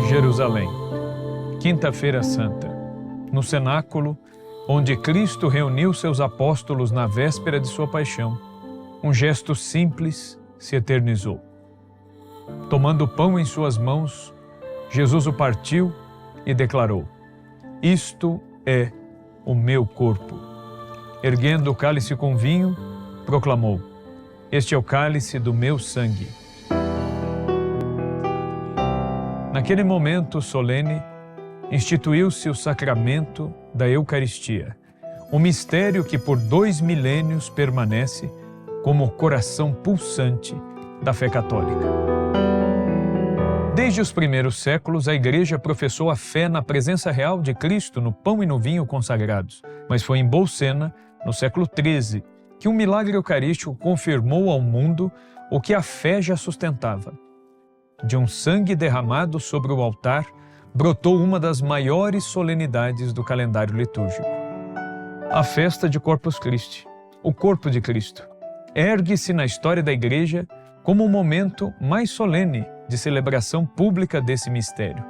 Jerusalém, Quinta-feira Santa, no cenáculo, onde Cristo reuniu seus apóstolos na véspera de sua paixão, um gesto simples se eternizou. Tomando o pão em suas mãos, Jesus o partiu e declarou: "Isto é o meu corpo." Erguendo o cálice com vinho, proclamou: "Este é o cálice do meu sangue." Naquele momento solene, instituiu-se o sacramento da Eucaristia, um mistério que por 2 milênios permanece como o coração pulsante da fé católica. Desde os primeiros séculos, a Igreja professou a fé na presença real de Cristo no pão e no vinho consagrados, mas foi em Bolsena, no século XIII, que um milagre eucarístico confirmou ao mundo o que a fé já sustentava. De um sangue derramado sobre o altar, brotou uma das maiores solenidades do calendário litúrgico. A festa de Corpus Christi, o corpo de Cristo, ergue-se na história da Igreja como o momento mais solene de celebração pública desse mistério.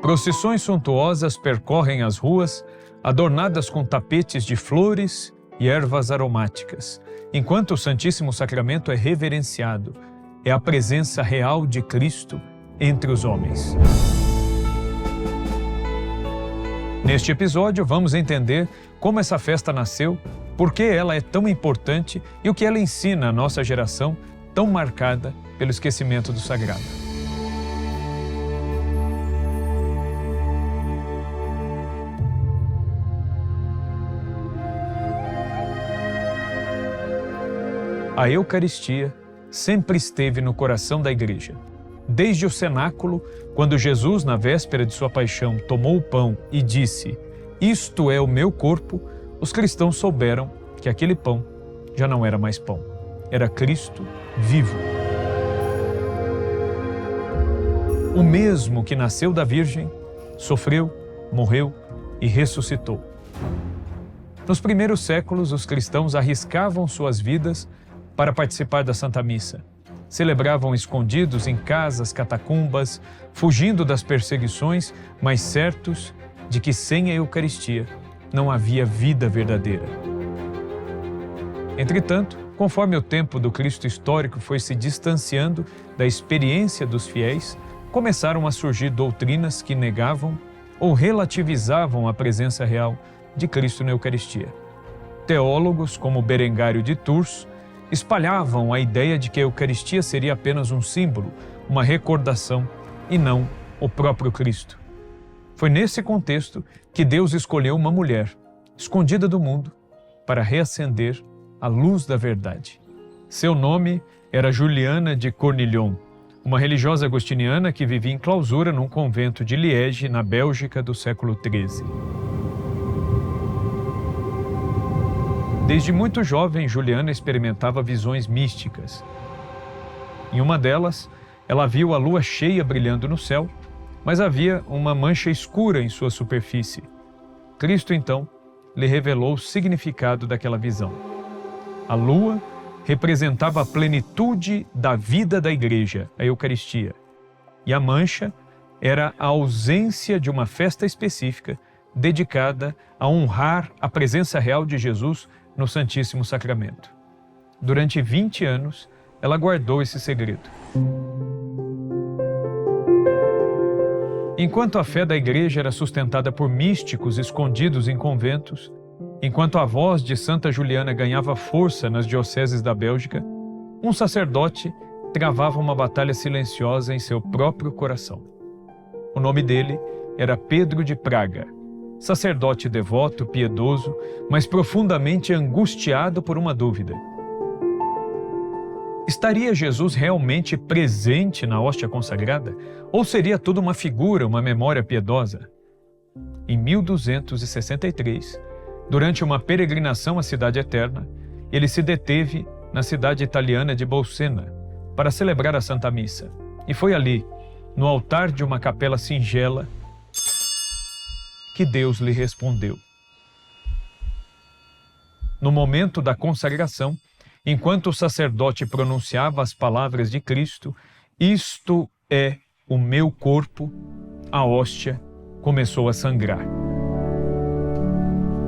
Procissões suntuosas percorrem as ruas, adornadas com tapetes de flores e ervas aromáticas, enquanto o Santíssimo Sacramento é reverenciado. É a presença real de Cristo entre os homens. Neste episódio, vamos entender como essa festa nasceu, por que ela é tão importante e o que ela ensina à nossa geração tão marcada pelo esquecimento do sagrado. A Eucaristia sempre esteve no coração da Igreja. Desde o cenáculo, quando Jesus, na véspera de sua paixão, tomou o pão e disse: "Isto é o meu corpo", os cristãos souberam que aquele pão já não era mais pão, era Cristo vivo. O mesmo que nasceu da Virgem, sofreu, morreu e ressuscitou. Nos primeiros séculos, os cristãos arriscavam suas vidas para participar da Santa Missa. Celebravam escondidos em casas, catacumbas, fugindo das perseguições, mas certos de que sem a Eucaristia não havia vida verdadeira. Entretanto, conforme o tempo do Cristo histórico foi se distanciando da experiência dos fiéis, começaram a surgir doutrinas que negavam ou relativizavam a presença real de Cristo na Eucaristia. Teólogos como Berengário de Tours espalhavam a ideia de que a Eucaristia seria apenas um símbolo, uma recordação e não o próprio Cristo. Foi nesse contexto que Deus escolheu uma mulher, escondida do mundo, para reacender a luz da verdade. Seu nome era Juliana de Cornillon, uma religiosa agostiniana que vivia em clausura num convento de Liege, na Bélgica do século XIII. Desde muito jovem, Juliana experimentava visões místicas. Em uma delas, ela viu a lua cheia brilhando no céu, mas havia uma mancha escura em sua superfície. Cristo, então, lhe revelou o significado daquela visão. A lua representava a plenitude da vida da Igreja, a Eucaristia, e a mancha era a ausência de uma festa específica dedicada a honrar a presença real de Jesus no Santíssimo Sacramento. Durante 20 anos, ela guardou esse segredo. Enquanto a fé da Igreja era sustentada por místicos escondidos em conventos, enquanto a voz de Santa Juliana ganhava força nas dioceses da Bélgica, um sacerdote travava uma batalha silenciosa em seu próprio coração. O nome dele era Pedro de Praga, sacerdote devoto, piedoso, mas profundamente angustiado por uma dúvida. Estaria Jesus realmente presente na hóstia consagrada? Ou seria tudo uma figura, uma memória piedosa? Em 1263, durante uma peregrinação à Cidade Eterna, ele se deteve na cidade italiana de Bolsena para celebrar a Santa Missa. E foi ali, no altar de uma capela singela, que Deus lhe respondeu. No momento da consagração, enquanto o sacerdote pronunciava as palavras de Cristo, "Isto é o meu corpo, a hóstia começou a sangrar.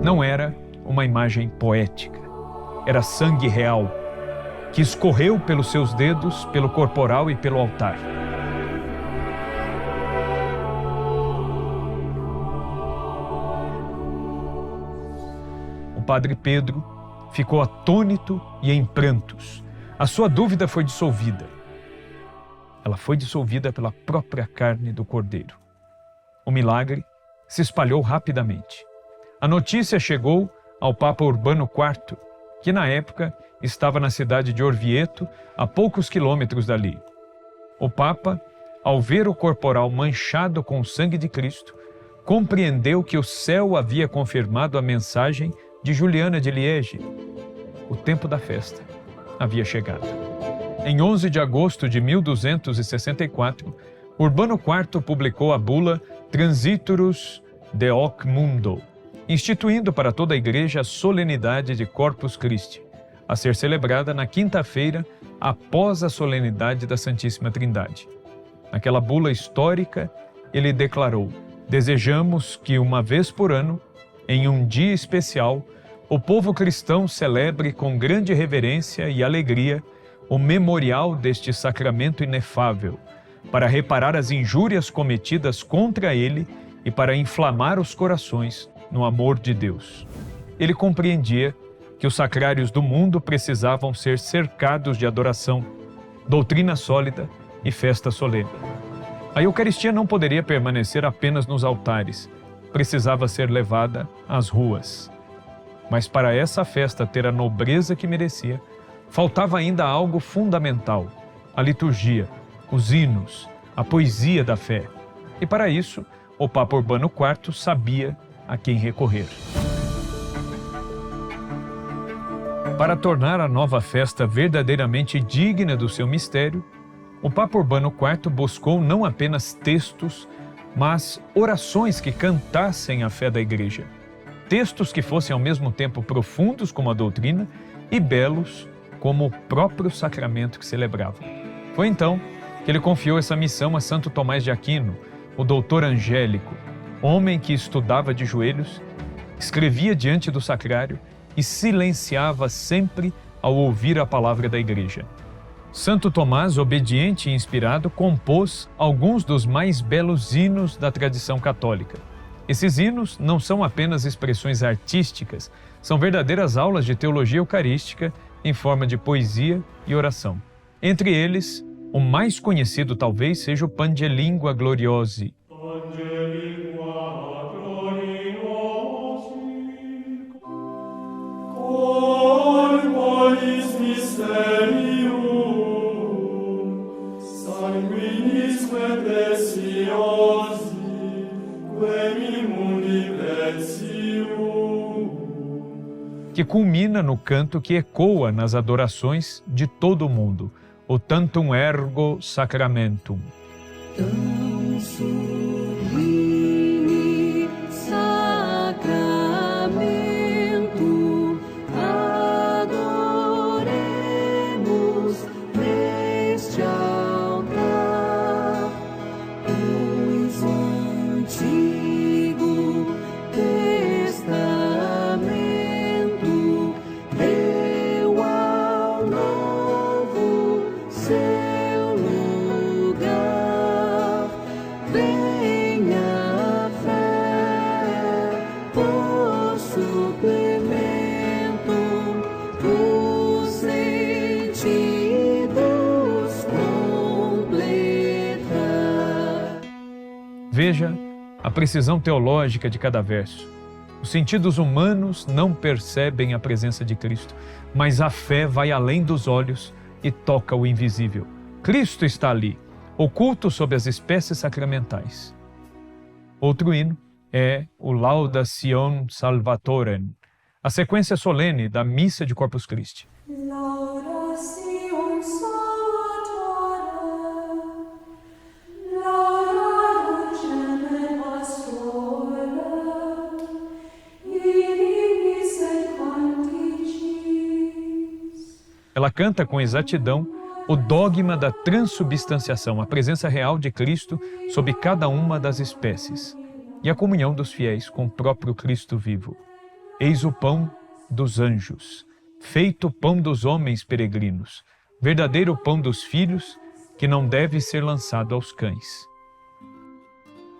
Não era uma imagem poética, era sangue real, que escorreu pelos seus dedos, pelo corporal e pelo altar. O padre Pedro ficou atônito e em prantos. A sua dúvida foi dissolvida. Ela foi dissolvida pela própria carne do Cordeiro. O milagre se espalhou rapidamente. A notícia chegou ao Papa Urbano IV, que na época estava na cidade de Orvieto, a poucos quilômetros dali. O Papa, ao ver o corporal manchado com o sangue de Cristo, compreendeu que o céu havia confirmado a mensagem de Juliana de Liege. O tempo da festa havia chegado. Em 11 de agosto de 1264, Urbano IV publicou a bula Transiturus de hoc mundo, instituindo para toda a Igreja a solenidade de Corpus Christi, a ser celebrada na quinta-feira após a solenidade da Santíssima Trindade. Naquela bula histórica, ele declarou: desejamos que uma vez por ano, em um dia especial, o povo cristão celebre com grande reverência e alegria o memorial deste sacramento inefável, para reparar as injúrias cometidas contra ele e para inflamar os corações no amor de Deus. Ele compreendia que os sacrários do mundo precisavam ser cercados de adoração, doutrina sólida e festa solene. A Eucaristia não poderia permanecer apenas nos altares, precisava ser levada às ruas. Mas para essa festa ter a nobreza que merecia, faltava ainda algo fundamental: a liturgia, os hinos, a poesia da fé. E para isso, o Papa Urbano IV sabia a quem recorrer. Para tornar a nova festa verdadeiramente digna do seu mistério, o Papa Urbano IV buscou não apenas textos, mas orações que cantassem a fé da Igreja. Textos que fossem ao mesmo tempo profundos como a doutrina e belos como o próprio sacramento que celebrava. Foi então que ele confiou essa missão a Santo Tomás de Aquino, o doutor angélico, homem que estudava de joelhos, escrevia diante do sacrário e silenciava sempre ao ouvir a palavra da Igreja. Santo Tomás, obediente e inspirado, compôs alguns dos mais belos hinos da tradição católica. Esses hinos não são apenas expressões artísticas, são verdadeiras aulas de teologia eucarística em forma de poesia e oração. Entre eles, o mais conhecido talvez seja o Pangelingua Gloriosi. Que culmina no canto que ecoa nas adorações de todo o mundo, o Tantum Ergo Sacramentum. Veja a precisão teológica de cada verso. Os sentidos humanos não percebem a presença de Cristo, mas a fé vai além dos olhos e toca o invisível. Cristo está ali, oculto sob as espécies sacramentais. Outro hino é o Laudationem Salvatorem, a sequência solene da Missa de Corpus Christi. Laudationem Ela canta com exatidão o dogma da transubstanciação, a presença real de Cristo sob cada uma das espécies, e a comunhão dos fiéis com o próprio Cristo vivo. Eis o pão dos anjos, feito pão dos homens peregrinos, verdadeiro pão dos filhos, que não deve ser lançado aos cães.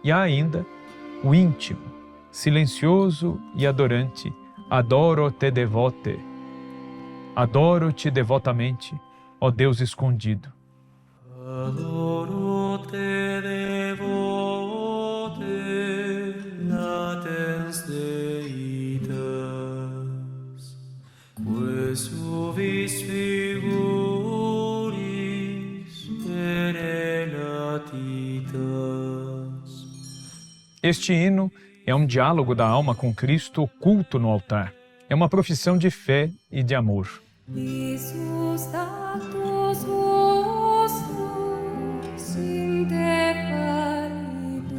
E há ainda o íntimo, silencioso e adorante, adoro te devote, adoro-te devotamente, ó Deus escondido. Adoro te devote, latens Deitas, quae suvis figuris perelatitas. Este hino é um diálogo da alma com Cristo oculto no altar. É uma profissão de fé e de amor. Iisus Status vostrum in te paribus,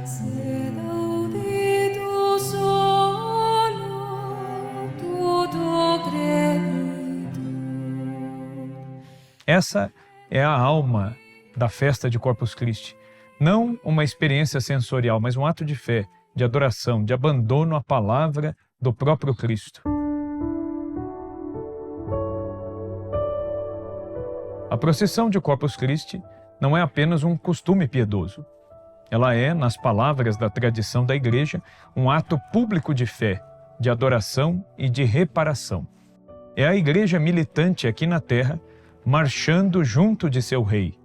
sed auditus solo tuto creditur. Essa é a alma da festa de Corpus Christi. Não uma experiência sensorial, mas um ato de fé, de adoração, de abandono à palavra do próprio Cristo. A procissão de Corpus Christi não é apenas um costume piedoso. Ela é, nas palavras da tradição da Igreja, um ato público de fé, de adoração e de reparação. É a Igreja militante aqui na terra, marchando junto de seu Rei.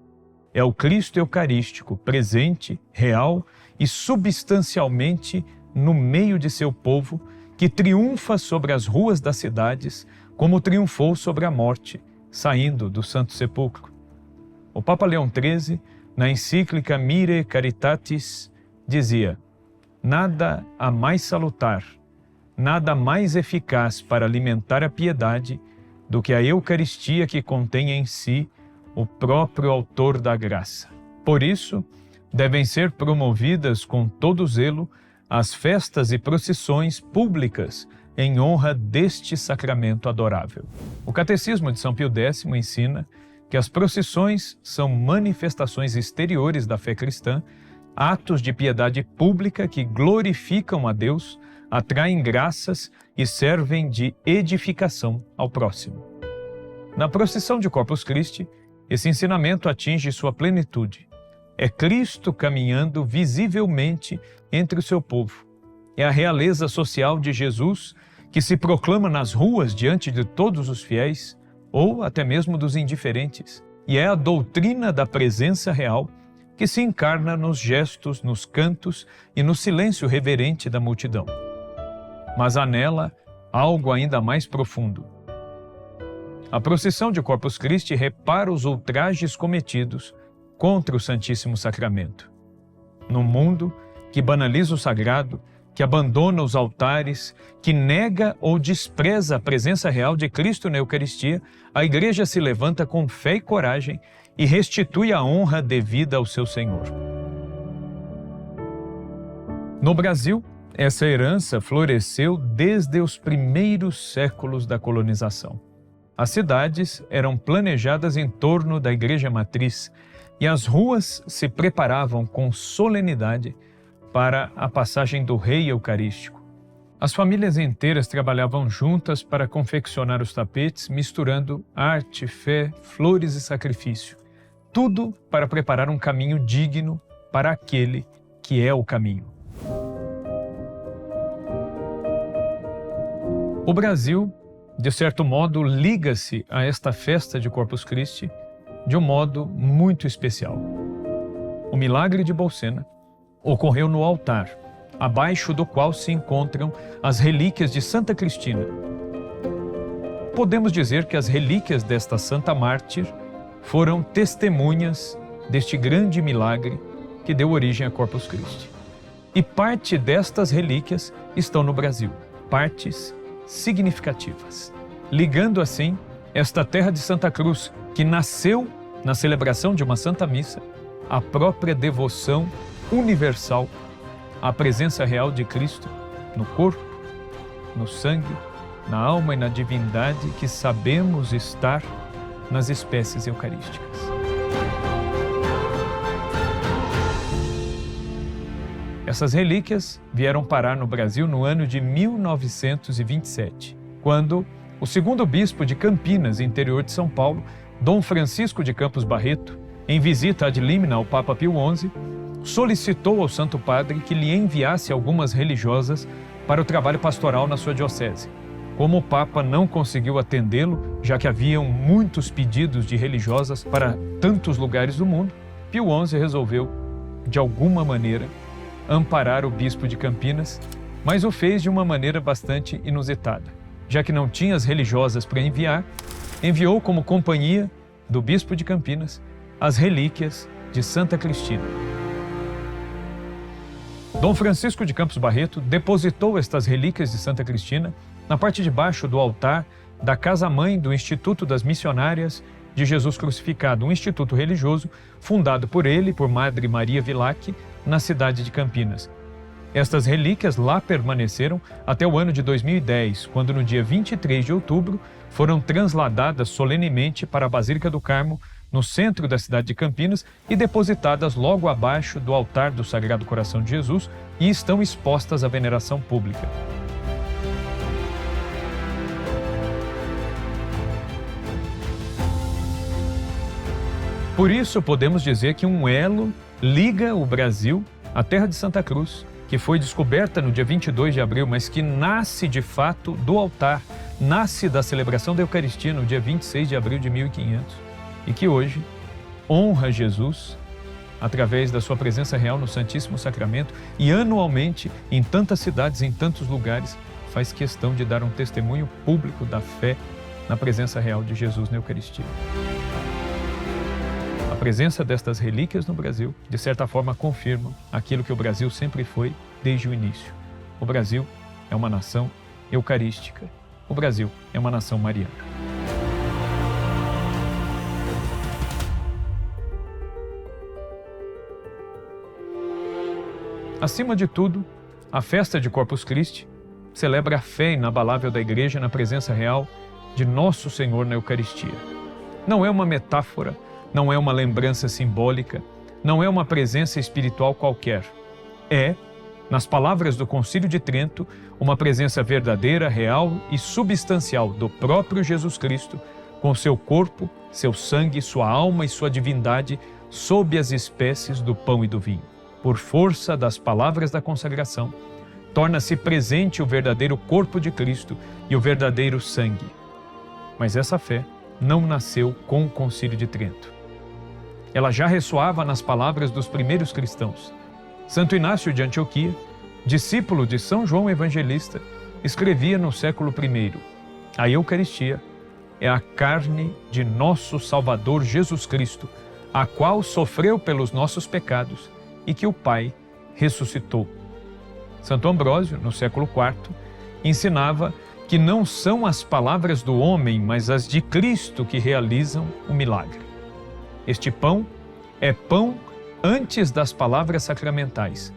É o Cristo Eucarístico, presente, real e substancialmente no meio de seu povo, que triunfa sobre as ruas das cidades, como triunfou sobre a morte, saindo do Santo Sepulcro. O Papa Leão XIII, na encíclica Mire Caritatis, dizia: nada há mais salutar, nada mais eficaz para alimentar a piedade do que a Eucaristia, que contém em si o próprio autor da graça. Por isso, devem ser promovidas com todo zelo as festas e procissões públicas em honra deste sacramento adorável. O Catecismo de São Pio X ensina que as procissões são manifestações exteriores da fé cristã, atos de piedade pública que glorificam a Deus, atraem graças e servem de edificação ao próximo. Na procissão de Corpus Christi, esse ensinamento atinge sua plenitude. É Cristo caminhando visivelmente entre o seu povo. É a realeza social de Jesus que se proclama nas ruas diante de todos os fiéis, ou até mesmo dos indiferentes. E é a doutrina da presença real que se encarna nos gestos, nos cantos e no silêncio reverente da multidão. Mas há nela algo ainda mais profundo. A procissão de Corpus Christi repara os ultrajes cometidos contra o Santíssimo Sacramento. No mundo que banaliza o sagrado, que abandona os altares, que nega ou despreza a presença real de Cristo na Eucaristia, a Igreja se levanta com fé e coragem e restitui a honra devida ao seu Senhor. No Brasil, essa herança floresceu desde os primeiros séculos da colonização. As cidades eram planejadas em torno da Igreja Matriz e as ruas se preparavam com solenidade para a passagem do Rei Eucarístico. As famílias inteiras trabalhavam juntas para confeccionar os tapetes, misturando arte, fé, flores e sacrifício. Tudo para preparar um caminho digno para aquele que é o caminho. O Brasil, de certo modo, liga-se a esta festa de Corpus Christi de um modo muito especial. O milagre de Bolsena ocorreu no altar, abaixo do qual se encontram as relíquias de Santa Cristina. Podemos dizer que as relíquias desta santa mártir foram testemunhas deste grande milagre que deu origem a Corpus Christi. E parte destas relíquias estão no Brasil, partes significativas, ligando assim esta terra de Santa Cruz, que nasceu na celebração de uma Santa Missa, à própria devoção universal à presença real de Cristo no corpo, no sangue, na alma e na divindade que sabemos estar nas espécies eucarísticas. Essas relíquias vieram parar no Brasil no ano de 1927, quando o segundo bispo de Campinas, interior de São Paulo, Dom Francisco de Campos Barreto, em visita ad limina ao Papa Pio XI, solicitou ao Santo Padre que lhe enviasse algumas religiosas para o trabalho pastoral na sua diocese. Como o Papa não conseguiu atendê-lo, já que haviam muitos pedidos de religiosas para tantos lugares do mundo, Pio XI resolveu, de alguma maneira, amparar o bispo de Campinas, mas o fez de uma maneira bastante inusitada. Já que não tinha as religiosas para enviar, enviou como companhia do bispo de Campinas as relíquias de Santa Cristina. Dom Francisco de Campos Barreto depositou estas relíquias de Santa Cristina na parte de baixo do altar da casa-mãe do Instituto das Missionárias de Jesus Crucificado, um instituto religioso fundado por ele e por Madre Maria Vilac, na cidade de Campinas. Estas relíquias lá permaneceram até o ano de 2010, quando no dia 23 de outubro foram transladadas solenemente para a Basílica do Carmo, no centro da cidade de Campinas, e depositadas logo abaixo do altar do Sagrado Coração de Jesus e estão expostas à veneração pública. Por isso, podemos dizer que um elo liga o Brasil à terra de Santa Cruz, que foi descoberta no dia 22 de abril, mas que nasce de fato do altar, nasce da celebração da Eucaristia no dia 26 de abril de 1500, e que hoje honra Jesus através da sua presença real no Santíssimo Sacramento e anualmente, em tantas cidades, em tantos lugares, faz questão de dar um testemunho público da fé na presença real de Jesus na Eucaristia. A presença destas relíquias no Brasil, de certa forma, confirma aquilo que o Brasil sempre foi desde o início. O Brasil é uma nação eucarística. O Brasil é uma nação mariana. Acima de tudo, a festa de Corpus Christi celebra a fé inabalável da Igreja na presença real de Nosso Senhor na Eucaristia. Não é uma metáfora, não é uma lembrança simbólica, não é uma presença espiritual qualquer. É, nas palavras do Concílio de Trento, uma presença verdadeira, real e substancial do próprio Jesus Cristo, com seu corpo, seu sangue, sua alma e sua divindade sob as espécies do pão e do vinho. Por força das palavras da consagração, torna-se presente o verdadeiro corpo de Cristo e o verdadeiro sangue. Mas essa fé não nasceu com o Concílio de Trento. Ela já ressoava nas palavras dos primeiros cristãos. Santo Inácio de Antioquia, discípulo de São João Evangelista, escrevia no século I: a Eucaristia é a carne de nosso Salvador Jesus Cristo, a qual sofreu pelos nossos pecados e que o Pai ressuscitou. Santo Ambrósio, no século IV, ensinava que não são as palavras do homem, mas as de Cristo que realizam o milagre. Este pão é pão antes das palavras sacramentais,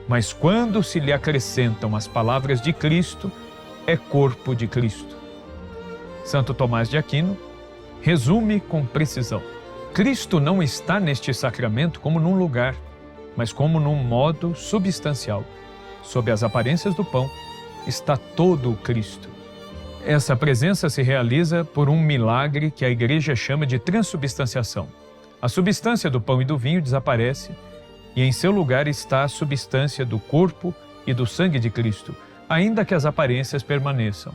mas quando se lhe acrescentam as palavras de Cristo, é corpo de Cristo. Santo Tomás de Aquino resume com precisão: Cristo não está neste sacramento como num lugar, mas como num modo substancial. Sob as aparências do pão está todo o Cristo. Essa presença se realiza por um milagre que a Igreja chama de transubstanciação. A substância do pão e do vinho desaparece e em seu lugar está a substância do corpo e do sangue de Cristo, ainda que as aparências permaneçam.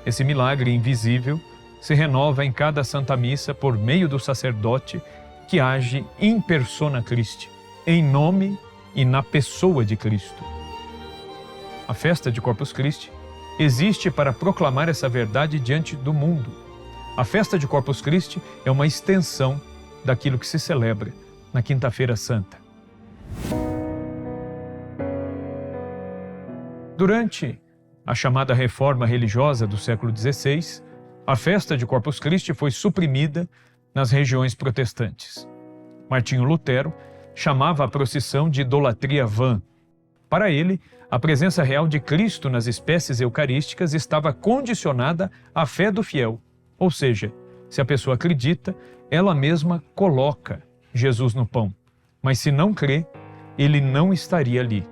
Esse milagre invisível se renova em cada Santa Missa por meio do sacerdote que age in persona Christi, em nome e na pessoa de Cristo. A festa de Corpus Christi existe para proclamar essa verdade diante do mundo. A festa de Corpus Christi é uma extensão daquilo que se celebra na Quinta-feira Santa. Durante a chamada reforma religiosa do século XVI, a festa de Corpus Christi foi suprimida nas regiões protestantes. Martinho Lutero chamava a procissão de idolatria vã. Para ele, a presença real de Cristo nas espécies eucarísticas estava condicionada à fé do fiel, ou seja, Se a pessoa acredita, ela mesma coloca Jesus no pão. Mas se não crê, ele não estaria ali.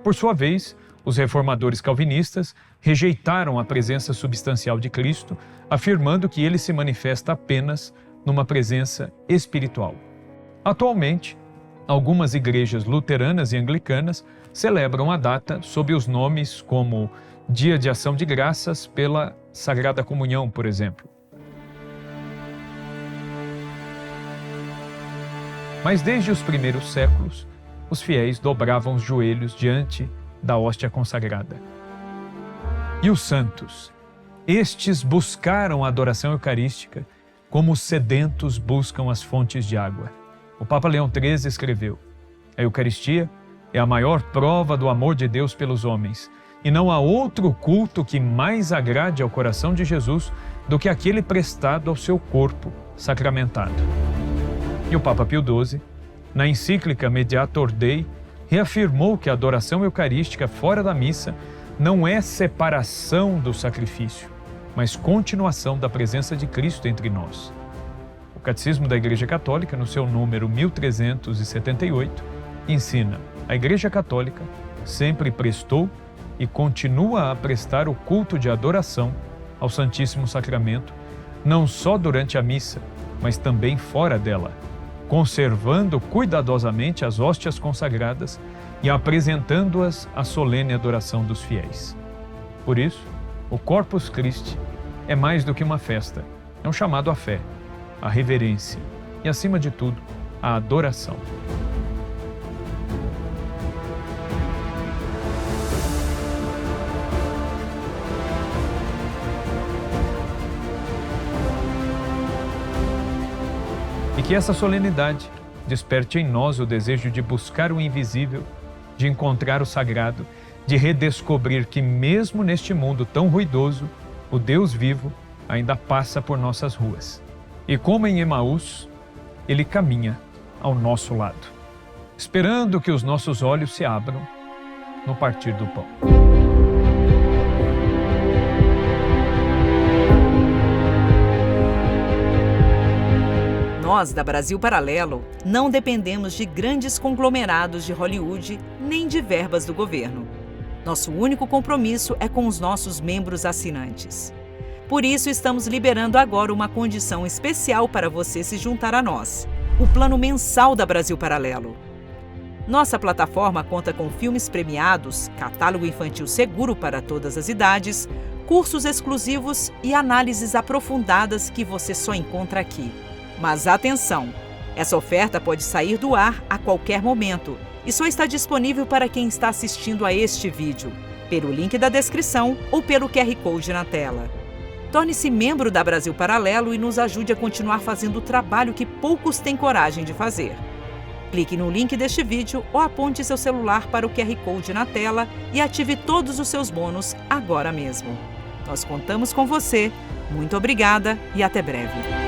Por sua vez, os reformadores calvinistas rejeitaram a presença substancial de Cristo, afirmando que ele se manifesta apenas numa presença espiritual. Atualmente, algumas igrejas luteranas e anglicanas celebram a data sob os nomes como Dia de Ação de Graças pela Sagrada Comunhão, por exemplo. Mas desde os primeiros séculos, os fiéis dobravam os joelhos diante da hóstia consagrada. E os santos? Estes buscaram a adoração eucarística como os sedentos buscam as fontes de água. O Papa Leão XIII escreveu: a Eucaristia é a maior prova do amor de Deus pelos homens, e não há outro culto que mais agrade ao coração de Jesus do que aquele prestado ao seu corpo sacramentado. E o Papa Pio XII, na encíclica Mediator Dei, reafirmou que a adoração eucarística fora da missa não é separação do sacrifício, mas continuação da presença de Cristo entre nós. O Catecismo da Igreja Católica, no seu número 1378, ensina: a Igreja Católica sempre prestou e continua a prestar o culto de adoração ao Santíssimo Sacramento, não só durante a missa, mas também fora dela, conservando cuidadosamente as hóstias consagradas e apresentando-as à solene adoração dos fiéis. Por isso, o Corpus Christi é mais do que uma festa, é um chamado à fé, à reverência e, acima de tudo, à adoração. E que essa solenidade desperte em nós o desejo de buscar o invisível, de encontrar o sagrado, de redescobrir que mesmo neste mundo tão ruidoso, o Deus vivo ainda passa por nossas ruas. E como em Emaús, ele caminha ao nosso lado, esperando que os nossos olhos se abram no partir do pão. Nós, da Brasil Paralelo, não dependemos de grandes conglomerados de Hollywood nem de verbas do governo. Nosso único compromisso é com os nossos membros assinantes. Por isso, estamos liberando agora uma condição especial para você se juntar a nós: o plano mensal da Brasil Paralelo. Nossa plataforma conta com filmes premiados, catálogo infantil seguro para todas as idades, cursos exclusivos e análises aprofundadas que você só encontra aqui. Mas atenção! Essa oferta pode sair do ar a qualquer momento e só está disponível para quem está assistindo a este vídeo, pelo link da descrição ou pelo QR Code na tela. Torne-se membro da Brasil Paralelo e nos ajude a continuar fazendo o trabalho que poucos têm coragem de fazer. Clique no link deste vídeo ou aponte seu celular para o QR Code na tela e ative todos os seus bônus agora mesmo. Nós contamos com você. Muito obrigada e até breve.